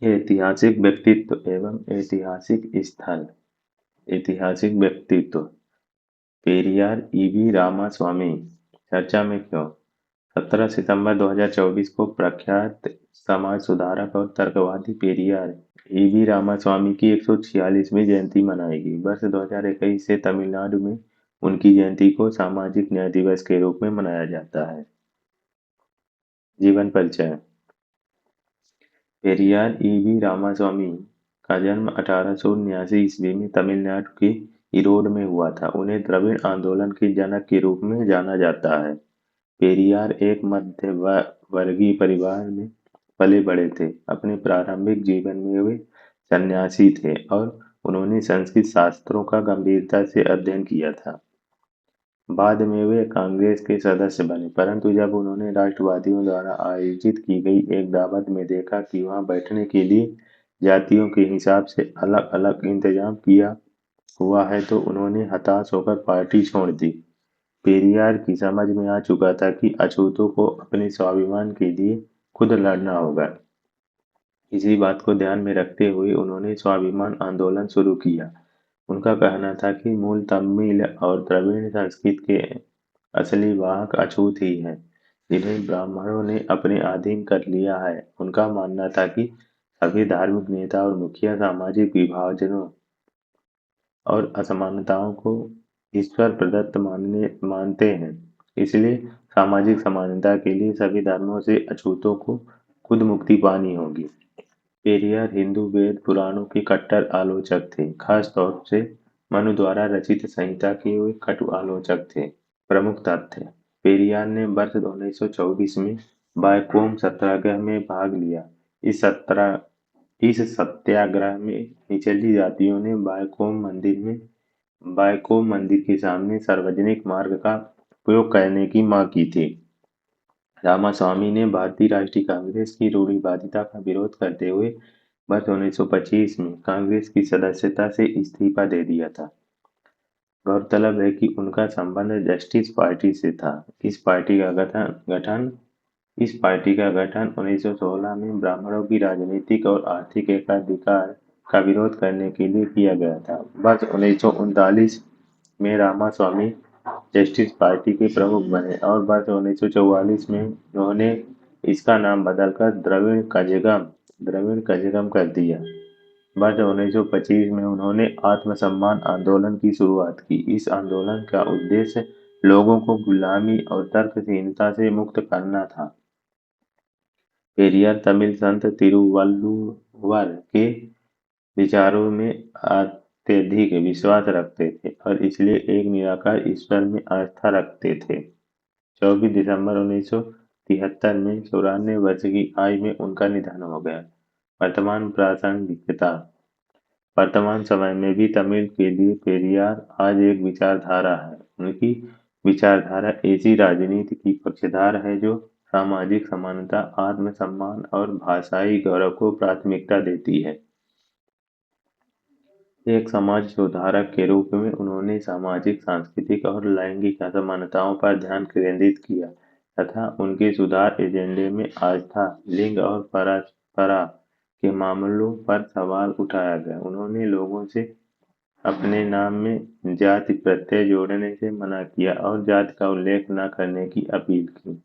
ऐतिहासिक व्यक्तित्व एवं ऐतिहासिक स्थल। ऐतिहासिक व्यक्तित्व। पेरियार ईवी रामास्वामी चर्चा में क्यों? 17 सितंबर 2024 को प्रख्यात समाज सुधारक और तर्कवादी पेरियार ईवी रामास्वामी की 146वीं जयंती मनाएगी। वर्ष 2021 से तमिलनाडु में उनकी जयंती को सामाजिक न्याय दिवस के रूप में मनाया जाता है। जीवन परिचय। पेरियार ईवी रामास्वामी का जन्म 1879 ईस्वी में तमिलनाडु के ईरोड में हुआ था। उन्हें द्रविड़ आंदोलन के जनक के रूप में जाना जाता है। पेरियार एक मध्य वर्गीय परिवार में पले बड़े थे। अपने प्रारंभिक जीवन में वे सन्यासी थे और उन्होंने संस्कृत शास्त्रों का गंभीरता से अध्ययन किया था। बाद में वे कांग्रेस के सदस्य बने, परंतु जब उन्होंने राष्ट्रवादियों द्वारा आयोजित की गई एक दावत में देखा कि वहां बैठने के लिए जातियों के हिसाब से अलग अलग इंतजाम किया हुआ है तो उन्होंने हताश होकर पार्टी छोड़ दी। पेरियार की समझ में आ चुका था कि अछूतों को अपने स्वाभिमान के लिए खुद लड़ना होगा। इसी बात को ध्यान में रखते हुए उन्होंने स्वाभिमान आंदोलन शुरू किया। उनका कहना था कि मूल तमिल और द्रविड़ संस्कृत के असली वाहक अछूत ही हैं, जिन्हें ब्राह्मणों ने अपने अधीन कर लिया है। उनका मानना था कि सभी धार्मिक नेता और मुखिया सामाजिक विभाजनों और असमानताओं को ईश्वर प्रदत्त मानते हैं। इसलिए सामाजिक समानता के लिए सभी धर्मों से अछूतों को खुद मुक्ति पानी होगी। पेरियार हिंदू वेद पुराणों के कट्टर आलोचक थे, खास तौर से मनु द्वारा रचित संहिता के वे कटु आलोचक थे। प्रमुख तथ्य। पेरियार ने वर्ष 1924 में बायकोम सत्याग्रह में भाग लिया। इस सत्याग्रह में निचली जातियों ने बायकोम मंदिर के सामने सार्वजनिक मार्ग का उपयोग करने की मांग की थी। रामास्वामी ने भारतीय राष्ट्रीय कांग्रेस की रूढ़िवादिता का विरोध करते हुए वर्ष 1925 में कांग्रेस की सदस्यता से इस्तीफा दे दिया था। गौरतलब है कि उनका संबंध जस्टिस पार्टी से था। इस पार्टी का गठन 1916 में ब्राह्मणों की राजनीतिक और आर्थिक एकाधिकार का विरोध करने के लिए किया गया था। वर्ष 1939 में रामास्वामी जस्टिस पार्टी के प्रमुख बने और वर्ष 1944 में उन्होंने इसका नाम बदलकर द्रविड़ कजगम कर दिया। वर्ष 1925 में उन्होंने आत्मसम्मान आंदोलन की शुरुआत की। इस आंदोलन का उद्देश्य लोगों को गुलामी और तर्कहीनता से मुक्त करना था। पेरियार तमिल संत तिरुवल्लुवर के विचारों में अत्यधिक विश्वास रखते थे और इसलिए एक निराकार ईश्वर में आस्था रखते थे। 24 दिसंबर 1973 में 94 वर्ष की आयु में उनका निधन हो गया। वर्तमान प्रासंगिकता। वर्तमान समय में भी तमिल के लिए पेरियार आज एक विचारधारा है। उनकी विचारधारा ऐसी राजनीति की पक्षधर है जो सामाजिक समानता, आत्मसम्मान और भाषाई गौरव को प्राथमिकता देती है। एक समाज सुधारक के रूप में उन्होंने सामाजिक, सांस्कृतिक और लैंगिक असमानताओं पर ध्यान केंद्रित किया तथा उनके सुधार एजेंडे में आस्था, लिंग और परस्परा के मामलों पर सवाल उठाया गया। उन्होंने लोगों से अपने नाम में जाति प्रत्यय जोड़ने से मना किया और जाति का उल्लेख न करने की अपील की।